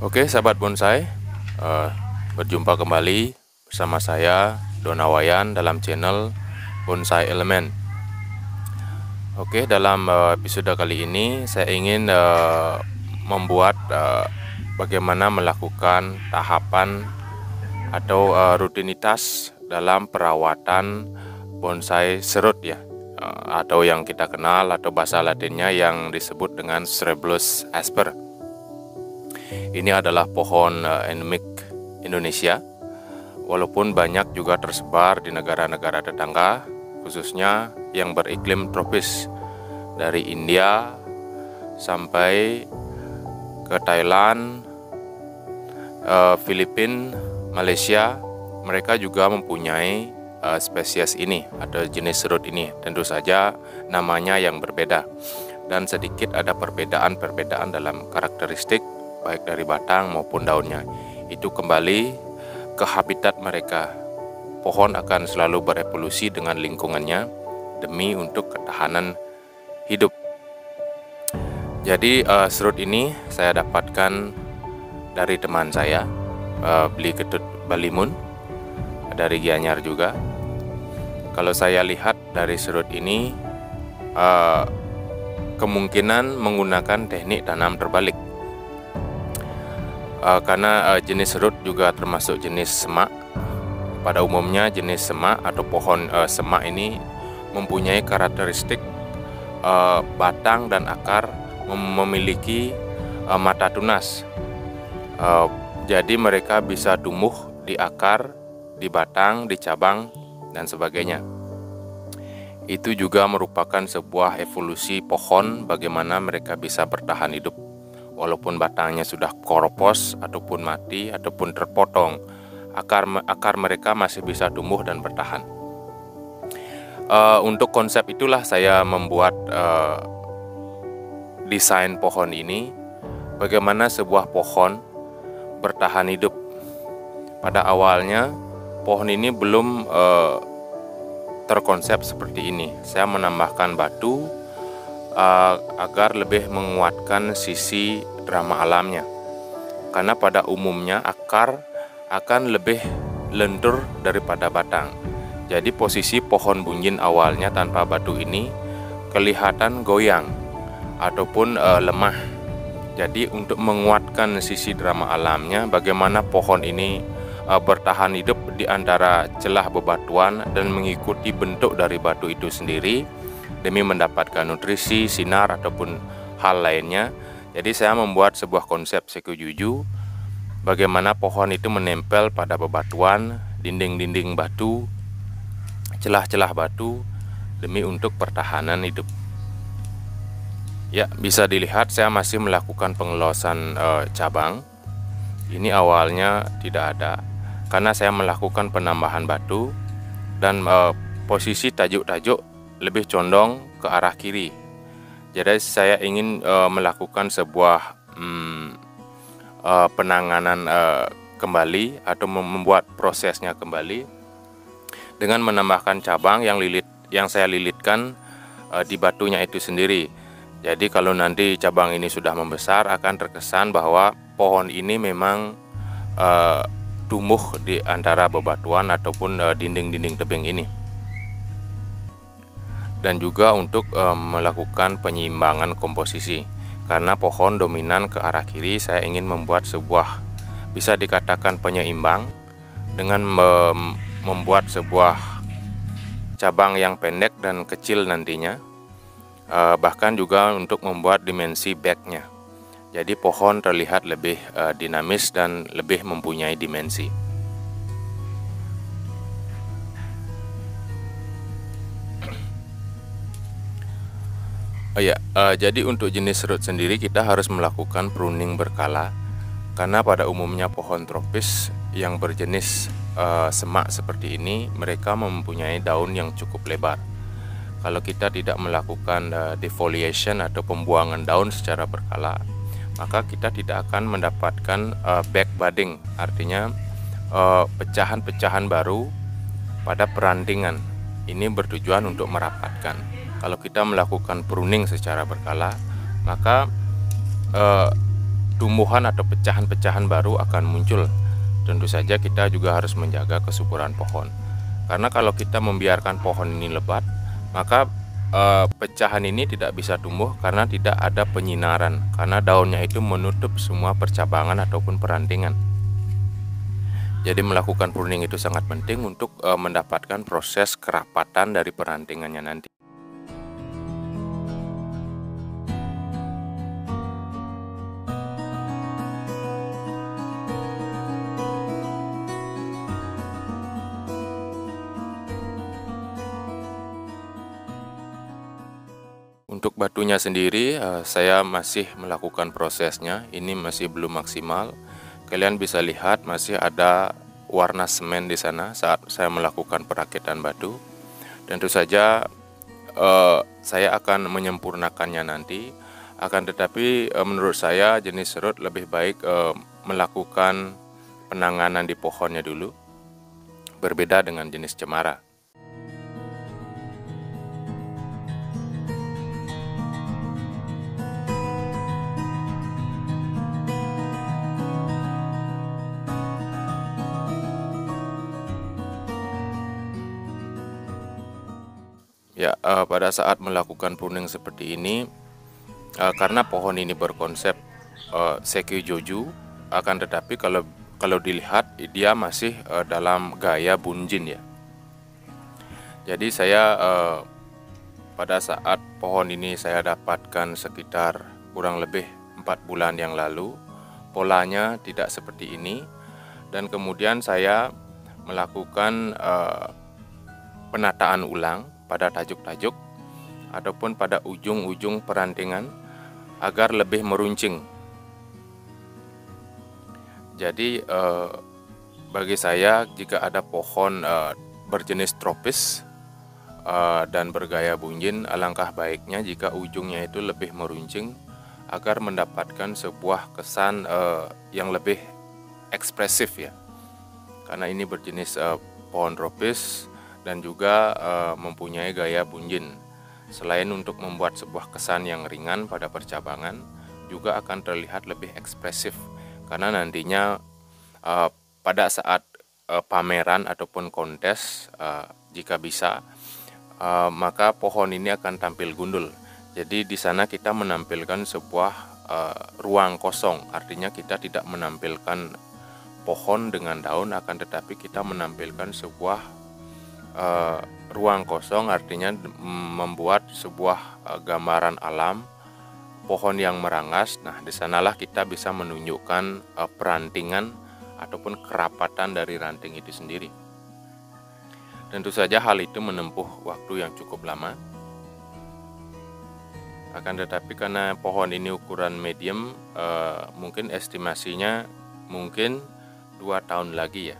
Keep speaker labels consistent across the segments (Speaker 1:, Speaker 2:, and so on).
Speaker 1: Oke, sahabat bonsai, eh, berjumpa kembali bersama saya Donawayan dalam channel Bonsai Elemen. Oke, dalam episode kali ini saya ingin membuat bagaimana melakukan tahapan atau rutinitas dalam perawatan bonsai serut ya, atau yang kita kenal atau bahasa latinnya yang disebut dengan Cereblus asper. Ini adalah pohon endemik Indonesia, walaupun banyak juga tersebar di negara-negara tetangga, khususnya yang beriklim tropis, dari India sampai ke Thailand, Filipina, Malaysia. Mereka juga mempunyai spesies ini atau jenis serut ini. Tentu saja namanya yang berbeda, dan sedikit ada perbedaan-perbedaan dalam karakteristik baik dari batang maupun daunnya. Itu kembali ke habitat mereka. Pohon akan selalu berevolusi dengan lingkungannya demi untuk ketahanan hidup. Jadi serut ini saya dapatkan dari teman saya, beli ketut Balimun dari Gianyar juga. Kalau saya lihat dari serut ini, kemungkinan menggunakan teknik tanam terbalik. Karena jenis serut juga termasuk jenis semak. Pada umumnya jenis semak atau pohon semak ini mempunyai karakteristik batang dan akar memiliki mata tunas. Jadi mereka bisa tumbuh di akar, di batang, di cabang, dan sebagainya. Itu juga merupakan sebuah evolusi pohon bagaimana mereka bisa bertahan hidup. Walaupun batangnya sudah koropos ataupun mati ataupun terpotong, akar mereka masih bisa tumbuh dan bertahan. Untuk konsep itulah saya membuat desain pohon ini, bagaimana sebuah pohon bertahan hidup. Pada awalnya pohon ini belum terkonsep seperti ini. Saya menambahkan batu agar lebih menguatkan sisi drama alamnya, karena pada umumnya akar akan lebih lentur daripada batang. Jadi posisi pohon bunjin awalnya tanpa batu ini kelihatan goyang ataupun lemah. Jadi untuk menguatkan sisi drama alamnya, bagaimana pohon ini bertahan hidup di antara celah bebatuan dan mengikuti bentuk dari batu itu sendiri demi mendapatkan nutrisi, sinar, ataupun hal lainnya. Jadi saya membuat sebuah konsep sekujuju, bagaimana pohon itu menempel pada bebatuan, dinding-dinding batu, celah-celah batu, demi untuk pertahanan hidup. Ya, bisa dilihat saya masih melakukan pengelosan cabang. Ini awalnya tidak ada, karena saya melakukan penambahan batu, dan posisi tajuk-tajuk lebih condong ke arah kiri. Jadi saya ingin melakukan sebuah penanganan kembali atau membuat prosesnya kembali dengan menambahkan cabang yang saya lilitkan di batunya itu sendiri. Jadi kalau nanti cabang ini sudah membesar, akan terkesan bahwa pohon ini memang tumbuh di antara bebatuan ataupun dinding-dinding tebing ini. Dan juga untuk melakukan penyeimbangan komposisi, karena pohon dominan ke arah kiri, saya ingin membuat sebuah bisa dikatakan penyeimbang dengan membuat sebuah cabang yang pendek dan kecil nantinya, bahkan juga untuk membuat dimensi backnya. Jadi pohon terlihat lebih dinamis dan lebih mempunyai dimensi. Jadi untuk jenis serut sendiri kita harus melakukan pruning berkala, karena pada umumnya pohon tropis yang berjenis semak seperti ini, mereka mempunyai daun yang cukup lebar. Kalau kita tidak melakukan defoliation atau pembuangan daun secara berkala, maka kita tidak akan mendapatkan back budding, artinya pecahan-pecahan baru pada perantingan. Ini bertujuan untuk merapatkan. Kalau kita melakukan pruning secara berkala, maka tumbuhan atau pecahan-pecahan baru akan muncul. Tentu saja kita juga harus menjaga kesuburan pohon. Karena kalau kita membiarkan pohon ini lebat, maka pecahan ini tidak bisa tumbuh karena tidak ada penyinaran, karena daunnya itu menutup semua percabangan ataupun perantingan. Jadi melakukan pruning itu sangat penting untuk mendapatkan proses kerapatan dari perantingannya nanti. Untuk batunya sendiri, saya masih melakukan prosesnya. Ini masih belum maksimal. Kalian bisa lihat masih ada warna semen di sana saat saya melakukan perakitan batu. Tentu saja saya akan menyempurnakannya nanti. Akan tetapi menurut saya jenis serut lebih baik melakukan penanganan di pohonnya dulu, berbeda dengan jenis cemara. Ya, pada saat melakukan pruning seperti ini, karena pohon ini berkonsep Sekiu-joju, akan tetapi kalau dilihat dia masih dalam gaya bunjin ya. Jadi saya pada saat pohon ini saya dapatkan sekitar kurang lebih 4 bulan yang lalu, polanya tidak seperti ini, dan kemudian saya melakukan penataan ulang pada tajuk-tajuk ataupun pada ujung-ujung perantingan agar lebih meruncing. Jadi bagi saya jika ada pohon berjenis tropis dan bergaya bunjin, alangkah baiknya jika ujungnya itu lebih meruncing agar mendapatkan sebuah kesan yang lebih ekspresif ya. Karena ini berjenis pohon tropis dan juga mempunyai gaya bunjin. Selain untuk membuat sebuah kesan yang ringan pada percabangan, juga akan terlihat lebih ekspresif. Karena nantinya pada saat pameran ataupun kontes, jika bisa, maka pohon ini akan tampil gundul. Jadi di sana kita menampilkan sebuah ruang kosong, artinya kita tidak menampilkan pohon dengan daun, akan tetapi kita menampilkan sebuah ruang kosong, artinya membuat sebuah gambaran alam pohon yang merangas. Nah, di sanalah kita bisa menunjukkan perantingan ataupun kerapatan dari ranting itu sendiri. Tentu saja hal itu menempuh waktu yang cukup lama. Akan tetapi karena pohon ini ukuran medium, mungkin estimasinya mungkin 2 tahun lagi ya,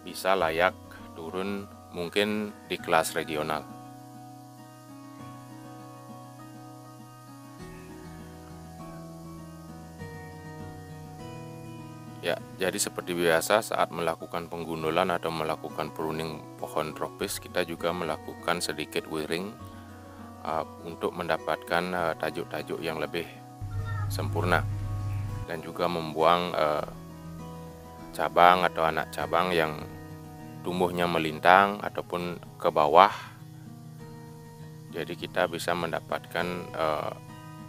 Speaker 1: bisa layak turun mungkin di kelas regional. Ya, jadi seperti biasa saat melakukan penggundulan atau melakukan pruning pohon tropis, kita juga melakukan sedikit wiring untuk mendapatkan tajuk-tajuk yang lebih sempurna dan juga membuang cabang atau anak cabang yang tumbuhnya melintang ataupun ke bawah. Jadi kita bisa mendapatkan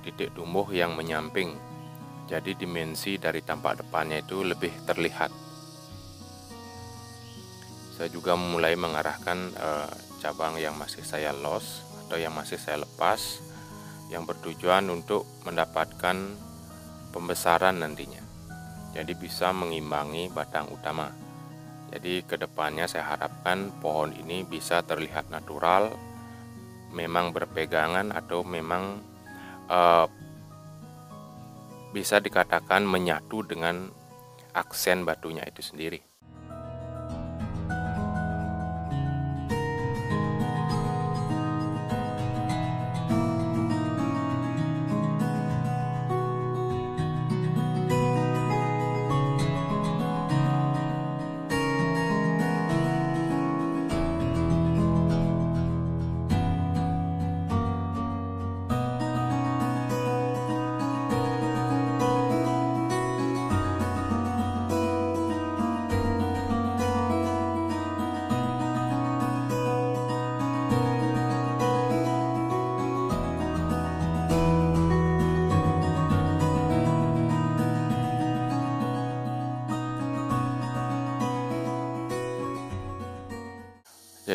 Speaker 1: titik tumbuh yang menyamping. Jadi dimensi dari tampak depannya itu lebih terlihat. Saya juga mulai mengarahkan cabang yang masih saya los atau yang masih saya lepas, yang bertujuan untuk mendapatkan pembesaran nantinya. Jadi bisa mengimbangi batang utama. Jadi kedepannya saya harapkan pohon ini bisa terlihat natural, memang berpegangan atau memang bisa dikatakan menyatu dengan aksen batunya itu sendiri.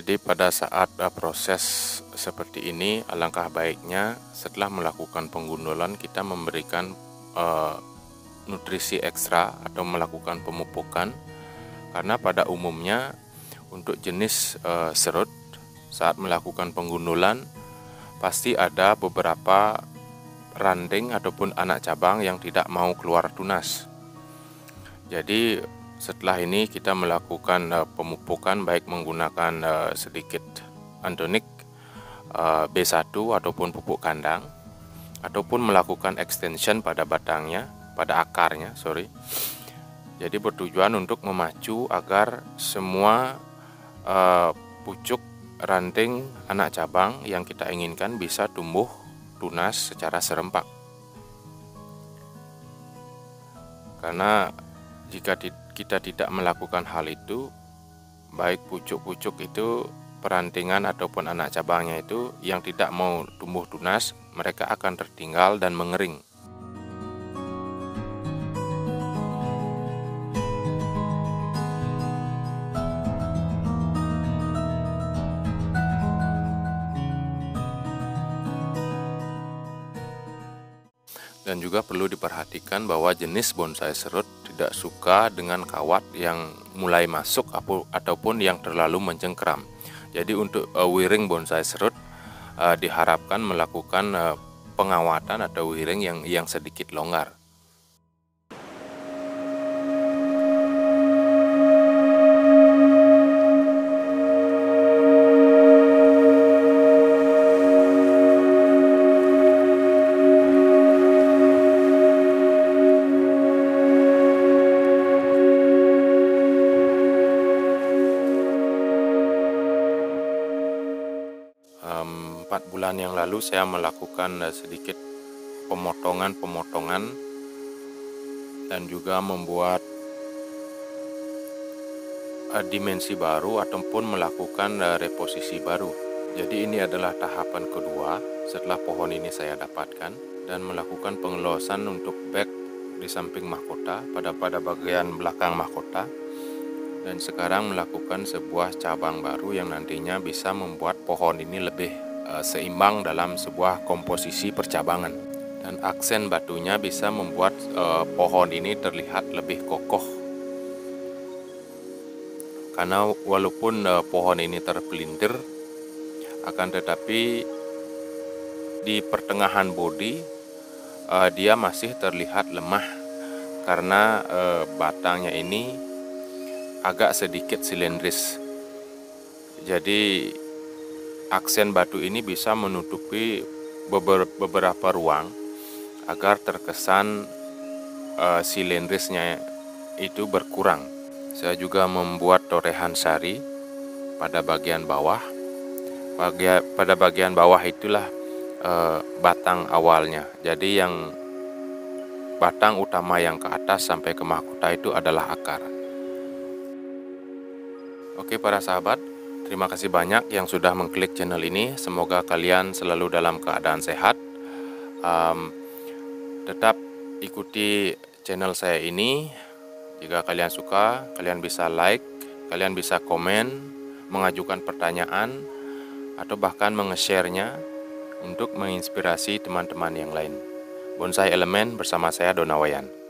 Speaker 1: Jadi pada saat proses seperti ini, alangkah baiknya setelah melakukan penggundulan kita memberikan nutrisi ekstra atau melakukan pemupukan, karena pada umumnya untuk jenis serut saat melakukan penggundulan pasti ada beberapa ranting ataupun anak cabang yang tidak mau keluar tunas. Jadi setelah ini kita melakukan pemupukan baik menggunakan sedikit antonik B1 ataupun pupuk kandang, ataupun melakukan extension pada batangnya, pada akarnya, Jadi bertujuan untuk memacu agar semua pucuk, ranting, anak cabang yang kita inginkan bisa tumbuh tunas secara serempak. Karena jika kita tidak melakukan hal itu, baik pucuk-pucuk itu, perantingan ataupun anak cabangnya itu yang tidak mau tumbuh tunas, mereka akan tertinggal dan mengering. Dan juga perlu diperhatikan bahwa jenis bonsai serut tidak suka dengan kawat yang mulai masuk ataupun yang terlalu mencengkeram. Jadi untuk wiring bonsai serut diharapkan melakukan pengawatan atau wiring yang sedikit longgar. Empat bulan yang lalu saya melakukan sedikit pemotongan dan juga membuat dimensi baru ataupun melakukan reposisi baru. Jadi ini adalah tahapan kedua setelah pohon ini saya dapatkan, dan melakukan pengelosan untuk bag di samping mahkota pada bagian belakang mahkota, dan sekarang melakukan sebuah cabang baru yang nantinya bisa membuat pohon ini lebih seimbang dalam sebuah komposisi percabangan, dan aksen batunya bisa membuat pohon ini terlihat lebih kokoh. Karena walaupun pohon ini terpelintir, akan tetapi di pertengahan bodi dia masih terlihat lemah karena batangnya ini agak sedikit silindris. Jadi aksen batu ini bisa menutupi beberapa ruang agar terkesan silindrisnya itu berkurang. Saya juga membuat torehan sari pada bagian bawah. Pada bagian bawah itulah batang awalnya. Jadi yang batang utama yang ke atas sampai ke mahkota itu adalah akar. Oke para sahabat, terima kasih banyak yang sudah mengklik channel ini. Semoga kalian selalu dalam keadaan sehat. Tetap ikuti channel saya ini. Jika kalian suka, kalian bisa like, kalian bisa komen, mengajukan pertanyaan, atau bahkan menge-share-nya untuk menginspirasi teman-teman yang lain. Bonsai Elemen bersama saya Donawayan.